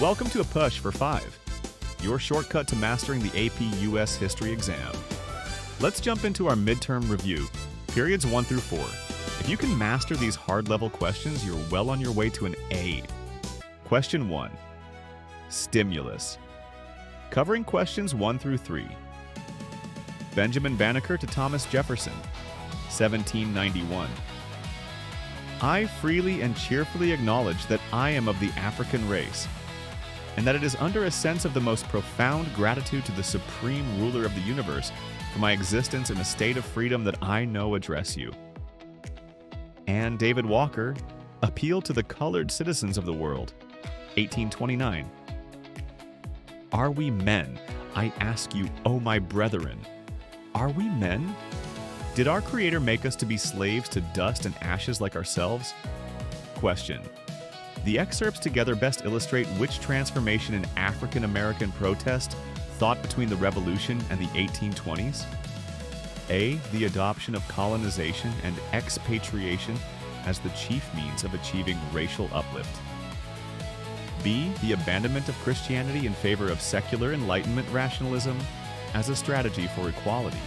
Welcome to APUSH for 5, your shortcut to mastering the AP U.S. history exam. Let's jump into our midterm review, periods 1 through 4. If you can master these hard-level questions, you're well on your way to an A. Question 1. Stimulus. Covering questions 1 through 3. Benjamin Banneker to Thomas Jefferson, 1791. I freely and cheerfully acknowledge that I am of the African race, and that it is under a sense of the most profound gratitude to the supreme ruler of the universe for my existence in a state of freedom that I now address you. And David Walker, appeal to the colored citizens of the world, 1829. Are we men? I ask you, O my brethren. Are we men? Did our Creator make us to be slaves to dust and ashes like ourselves? Question. The excerpts together best illustrate which transformation in African American protest thought between the Revolution and the 1820s? A. The adoption of colonization and expatriation as the chief means of achieving racial uplift. B. The abandonment of Christianity in favor of secular Enlightenment rationalism as a strategy for equality.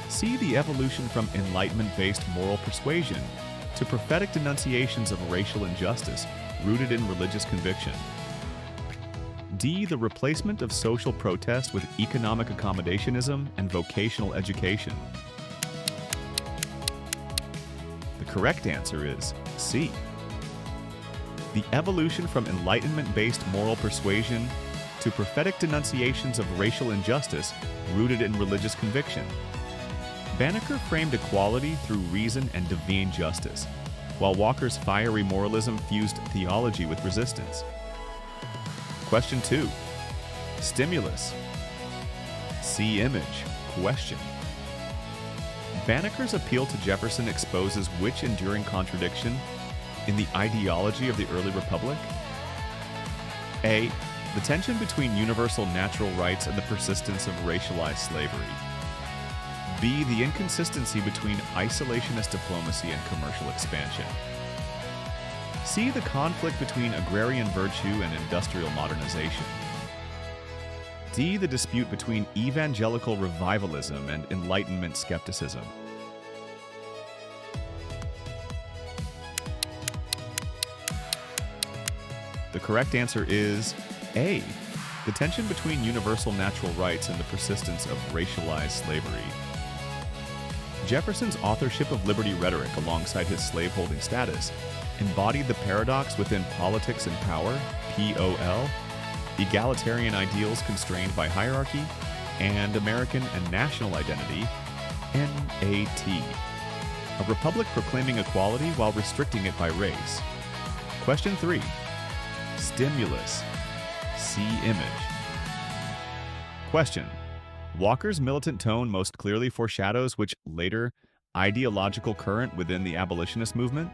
C. The evolution from Enlightenment-based moral persuasion to prophetic denunciations of racial injustice rooted in religious conviction. D. The replacement of social protest with economic accommodationism and vocational education. The correct answer is C. The evolution from Enlightenment-based moral persuasion to prophetic denunciations of racial injustice rooted in religious conviction. Banneker framed equality through reason and divine justice, while Walker's fiery moralism fused theology with resistance. Question 2. Stimulus. See image. Question. Banneker's appeal to Jefferson exposes which enduring contradiction in the ideology of the early republic? A. The tension between universal natural rights and the persistence of racialized slavery. B. The inconsistency between isolationist diplomacy and commercial expansion. C. The conflict between agrarian virtue and industrial modernization. D. The dispute between evangelical revivalism and Enlightenment skepticism. The correct answer is A. The tension between universal natural rights and the persistence of racialized slavery. Jefferson's authorship of liberty rhetoric alongside his slaveholding status embodied the paradox within politics and power, POL, egalitarian ideals constrained by hierarchy, and American and national identity, NAT. A republic proclaiming equality while restricting it by race. Question 3. Stimulus. See image. Question. Walker's militant tone most clearly foreshadows which later ideological current within the abolitionist movement?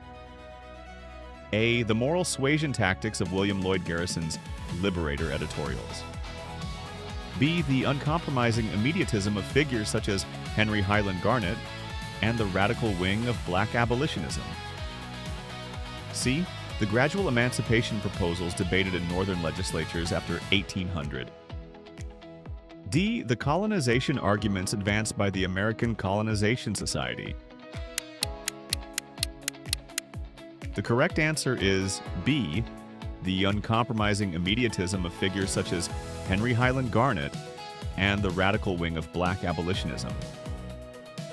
A. The moral suasion tactics of William Lloyd Garrison's Liberator editorials. B. The uncompromising immediatism of figures such as Henry Highland Garnet and the radical wing of Black abolitionism. C. The gradual emancipation proposals debated in Northern legislatures after 1800. D. The colonization arguments advanced by the American Colonization Society. The correct answer is B. The uncompromising immediatism of figures such as Henry Highland Garnet and the radical wing of Black abolitionism.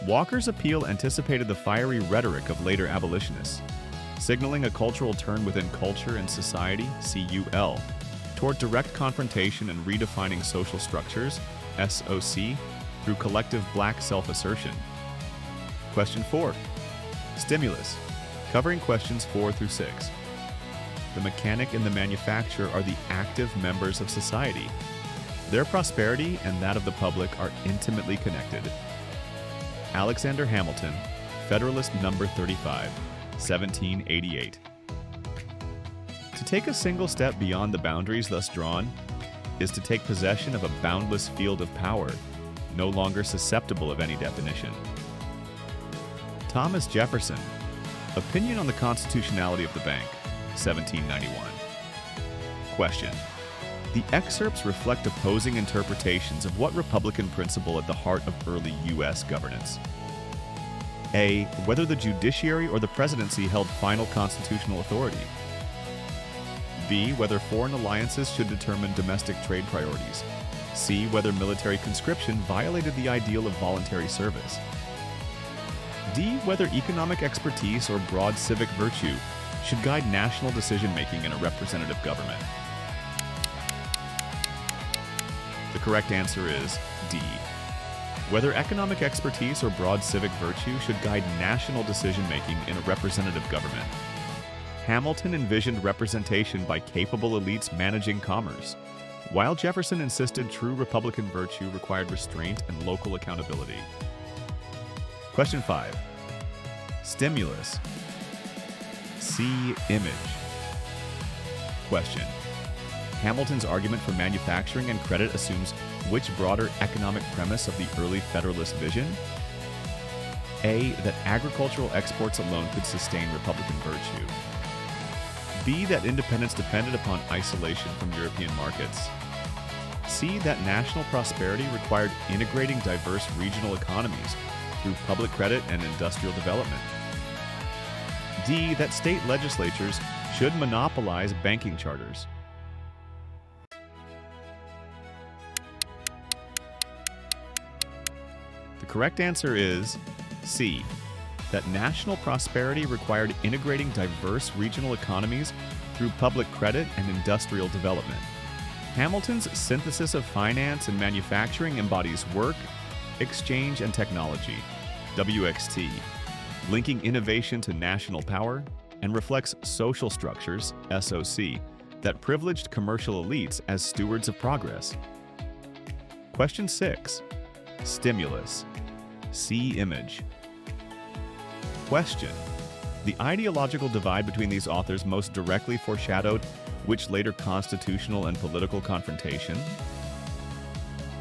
Walker's appeal anticipated the fiery rhetoric of later abolitionists, signaling a cultural turn within culture and society, CUL, toward direct confrontation and redefining social structures, SOC, through collective Black self-assertion. Question 4. Stimulus. Covering questions 4 through 6. The mechanic and the manufacturer are the active members of society. Their prosperity and that of the public are intimately connected. Alexander Hamilton, Federalist Number 35, 1788. To take a single step beyond the boundaries thus drawn is to take possession of a boundless field of power, no longer susceptible of any definition. Thomas Jefferson, Opinion on the Constitutionality of the Bank, 1791. Question. The excerpts reflect opposing interpretations of what Republican principle at the heart of early U.S. governance? A. Whether the judiciary or the presidency held final constitutional authority. B. Whether foreign alliances should determine domestic trade priorities. C. Whether military conscription violated the ideal of voluntary service. D. Whether economic expertise or broad civic virtue should guide national decision-making in a representative government. The correct answer is D. Whether economic expertise or broad civic virtue should guide national decision-making in a representative government. Hamilton envisioned representation by capable elites managing commerce, while Jefferson insisted true Republican virtue required restraint and local accountability. Question 5. Stimulus. C. Image. Question. Hamilton's argument for manufacturing and credit assumes which broader economic premise of the early Federalist vision? A. That agricultural exports alone could sustain Republican virtue. B. That independence depended upon isolation from European markets. C. That national prosperity required integrating diverse regional economies through public credit and industrial development. D. That state legislatures should monopolize banking charters. The correct answer is C. That national prosperity required integrating diverse regional economies through public credit and industrial development. Hamilton's synthesis of finance and manufacturing embodies work, exchange, and technology, WXT, linking innovation to national power, and reflects social structures, SOC, that privileged commercial elites as stewards of progress. Question 6. Stimulus. See image. Question. The ideological divide between these authors most directly foreshadowed which later constitutional and political confrontation?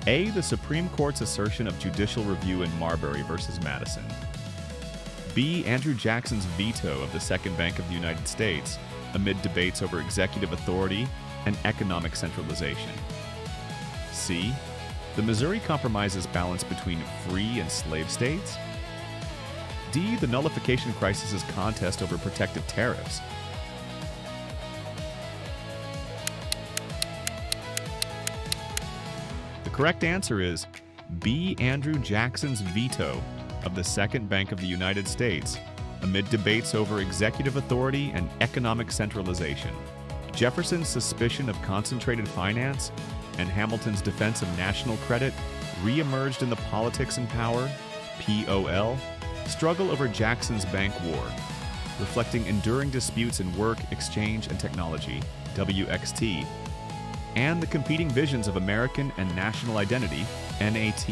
A. The Supreme Court's assertion of judicial review in Marbury versus Madison. B. Andrew Jackson's veto of the Second Bank of the United States amid debates over executive authority and economic centralization. C. The Missouri Compromise's balance between free and slave states. D. The nullification crisis's contest over protective tariffs. The correct answer is B. Andrew Jackson's veto of the Second Bank of the United States amid debates over executive authority and economic centralization. Jefferson's suspicion of concentrated finance and Hamilton's defense of national credit re-emerged in the Politics and Power, POL, struggle over Jackson's Bank War, reflecting enduring disputes in work, exchange, and technology, WXT, and the competing visions of American and national identity, NAT.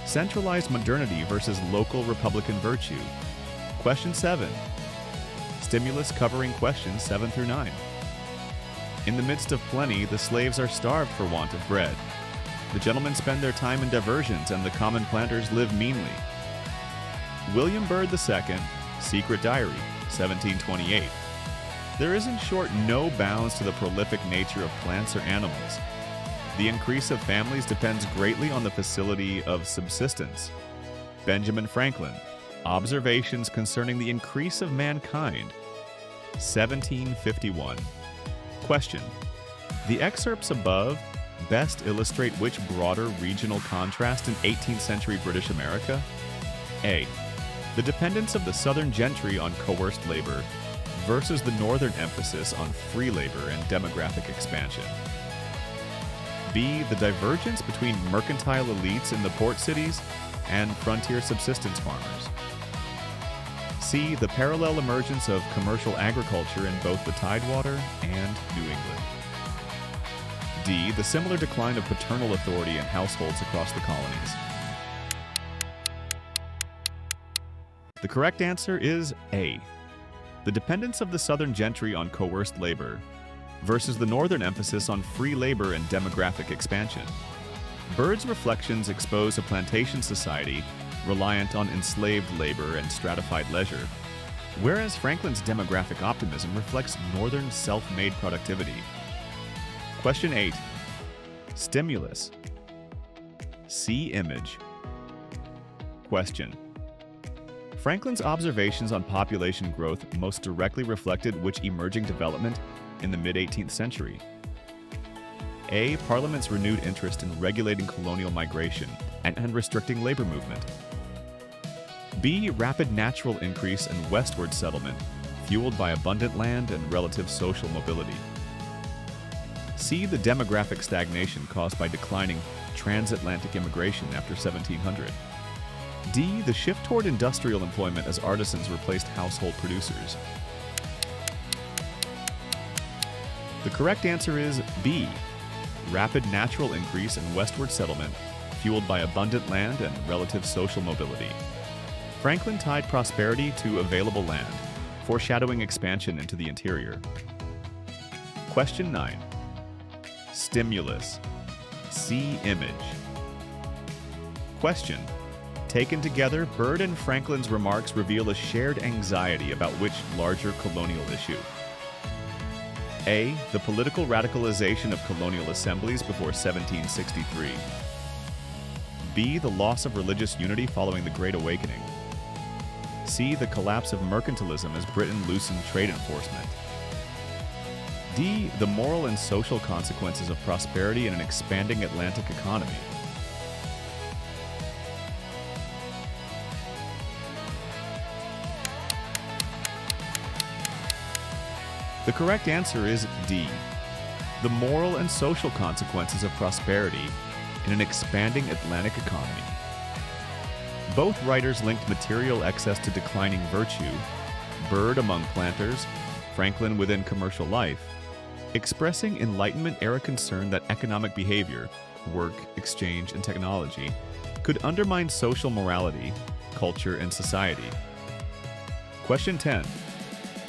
Centralized modernity versus local Republican virtue. Question 7. Stimulus covering questions 7 through 9. In the midst of plenty, the slaves are starved for want of bread. The gentlemen spend their time in diversions, and the common planters live meanly. William Byrd II, Secret Diary, 1728. There is, in short, no bounds to the prolific nature of plants or animals. The increase of families depends greatly on the facility of subsistence. Benjamin Franklin, Observations Concerning the Increase of Mankind, 1751. Question. The excerpts above best illustrate which broader regional contrast in 18th century British America? A. The dependence of the southern gentry on coerced labor versus the northern emphasis on free labor and demographic expansion. B. The divergence between mercantile elites in the port cities and frontier subsistence farmers. C. The parallel emergence of commercial agriculture in both the Tidewater and New England. D. The similar decline of paternal authority in households across the colonies. The correct answer is A. The dependence of the southern gentry on coerced labor versus the northern emphasis on free labor and demographic expansion. Byrd's reflections expose a plantation society reliant on enslaved labor and stratified leisure, whereas Franklin's demographic optimism reflects northern self-made productivity. Question 8. Stimulus. See image. Question. Franklin's observations on population growth most directly reflected which emerging development in the mid-18th century? A. Parliament's renewed interest in regulating colonial migration and restricting labor movement. B. Rapid natural increase and westward settlement, fueled by abundant land and relative social mobility. C. The demographic stagnation caused by declining transatlantic immigration after 1700. D. The shift toward industrial employment as artisans replaced household producers. The correct answer is B. Rapid natural increase and westward settlement, fueled by abundant land and relative social mobility. Franklin tied prosperity to available land, foreshadowing expansion into the interior. Question 9. Stimulus. See image. Question. Taken together, Byrd and Franklin's remarks reveal a shared anxiety about which larger colonial issue? A. The political radicalization of colonial assemblies before 1763. B. The loss of religious unity following the Great Awakening. C. The collapse of mercantilism as Britain loosened trade enforcement. D. The moral and social consequences of prosperity in an expanding Atlantic economy. The correct answer is D. The moral and social consequences of prosperity in an expanding Atlantic economy. Both writers linked material excess to declining virtue, Byrd among planters, Franklin within commercial life, expressing Enlightenment-era concern that economic behavior, work, exchange, and technology could undermine social morality, culture, and society. Question 10.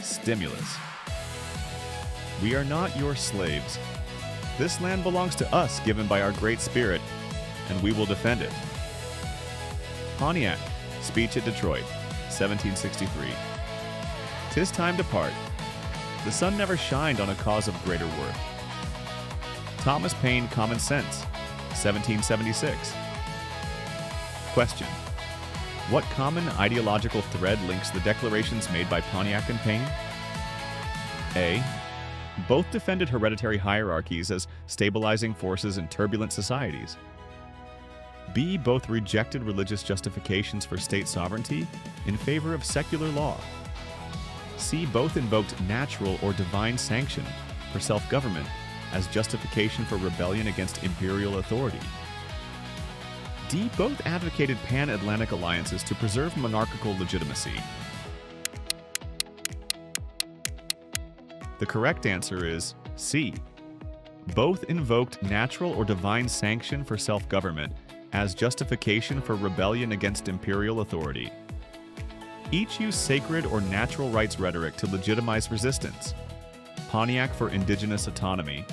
Stimulus. We are not your slaves. This land belongs to us, given by our Great Spirit, and we will defend it. Pontiac, speech at Detroit, 1763. 'Tis time to part. The sun never shined on a cause of greater worth. Thomas Paine, Common Sense, 1776. Question. What common ideological thread links the declarations made by Pontiac and Paine? A. Both defended hereditary hierarchies as stabilizing forces in turbulent societies. B. Both rejected religious justifications for state sovereignty in favor of secular law. C. Both invoked natural or divine sanction for self-government as justification for rebellion against imperial authority. D. Both advocated pan-Atlantic alliances to preserve monarchical legitimacy. The correct answer is C. Both invoked natural or divine sanction for self-government as justification for rebellion against imperial authority. Each used sacred or natural rights rhetoric to legitimize resistance. Pontiac for indigenous autonomy,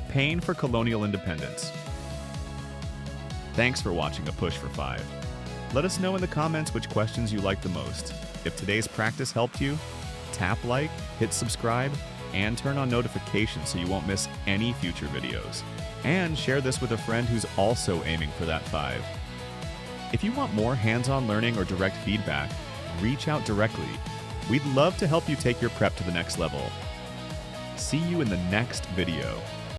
Paine for colonial independence. Thanks for watching A Push for 5. Let us know in the comments which questions you liked the most. If today's practice helped you, tap like, hit subscribe, and turn on notifications so you won't miss any future videos. And share this with a friend who's also aiming for that 5. If you want more hands-on learning or direct feedback, reach out directly. We'd love to help you take your prep to the next level. See you in the next video.